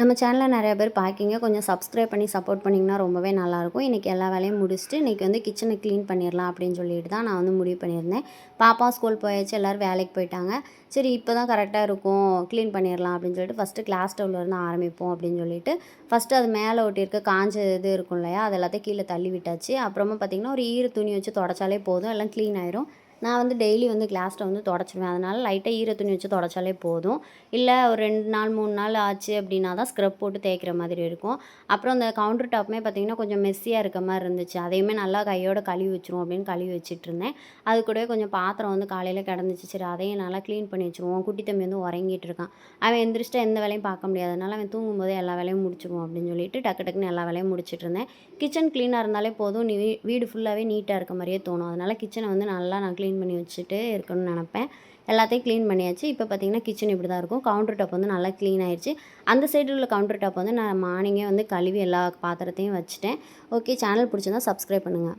நம்ம சேனலை நிறையா பேர் பார்க்கிங்க. கொஞ்சம் சப்ஸ்கிரைப் பண்ணி சப்போர்ட் பண்ணிங்கன்னா ரொம்பவே நல்லாயிருக்கும். இன்றைக்கி எல்லா வேலையும் முடிச்சுட்டு இன்றைக்கி வந்து கிச்சனை க்ளீன் பண்ணிடலாம் அப்படின்னு சொல்லிட்டு தான் நான் வந்து முடிவு பண்ணியிருந்தேன். பாப்பா ஸ்கூல் போயாச்சு, எல்லோரும் வேலைக்கு போயிட்டாங்க. சரி இப்போ தான் கரெக்டாக இருக்கும், க்ளீன் பண்ணிடலாம் அப்படின்னு சொல்லிட்டு ஃபஸ்ட்டு கிளாஸ் ஸ்டவ்லேருந்து ஆரம்பிப்போம் அப்படின்னு சொல்லிட்டு ஃபஸ்ட்டு அது மேலே ஒட்டியிருக்க காஞ்ச இது இருக்கும் இல்லையா, அது எல்லாத்தையும் கீழே தள்ளி விட்டாச்சு. அப்புறமா பார்த்திங்கன்னா ஒரு ஈர துணி வச்சு தொடச்சாலே போதும், எல்லாம் க்ளீன் ஆயிரும். நான் வந்து டெய்லி வந்து கிளாஸ் ஸ்டவ் வந்து தொடச்சிடுவேன். அதனால் லைட்டாக ஈர துணி வச்சு தொடச்சாலே போதும். இல்லை ஒரு 2 நாள் 3 நாள் ஆச்சு அப்படின்னா தான் ஸ்க்ரப் போட்டு தேய்க்கிற மாதிரி இருக்கும். அப்புறம் அந்த கவுண்டர் டாப்புமே பார்த்திங்கன்னா கொஞ்சம் மெஸ்ஸியாக இருக்க மாதிரி இருந்துச்சு. அதையுமே நல்லா கையோட கழுவி வச்சுருவோம் அப்படின்னு கழுவி வச்சுட்ருந்தேன். அது கூடவே கொஞ்சம் பாத்திரம் வந்து காலையில் கிடந்துச்சு. சரி அதையும் நல்லா க்ளீன் பண்ணி வச்சுருவோம். குட்டி தம்பி வந்து உறங்கிட்டு இருக்கான். அவன் எந்திரிச்சிட்டா எந்த வேலையும் பார்க்க முடியாதனால அவன் தூங்கும்போதே எல்லா வேலையும் முடிச்சுருவோம் அப்படின்னு சொல்லிட்டு டக்கு டக்குன்னு எல்லா வேலையும் முடிச்சுட்டு இருந்தேன். கிச்சன் க்ளீனாக இருந்தாலே போதும், வீடு ஃபுல்லாகவே நீட்டாக இருக்க மாதிரியே தோணும். அதனால் கிச்சனை வந்து நல்லா நான் க்ளீன் பண்ணி வச்சுட்டு இருக்கணும்னு நினப்பேன். எல்லாத்தையும் க்ளீன் பண்ணியாச்சு. இப்போ பார்த்திங்கன்னா கிச்சன் இப்படி தான் இருக்கும். கவுண்டர் டாப் வந்து நல்லா க்ளீன் ஆயிடுச்சு. அந்த சைடு உள்ள கவுண்டர் டாப் வந்து நான் மார்னிங்கே வந்து கழுவி எல்லா பாத்திரத்தையும் வச்சுட்டேன். ஓகே, சேனல் பிடிச்சிருந்தா சப்ஸ்கிரைப் பண்ணுங்கள்.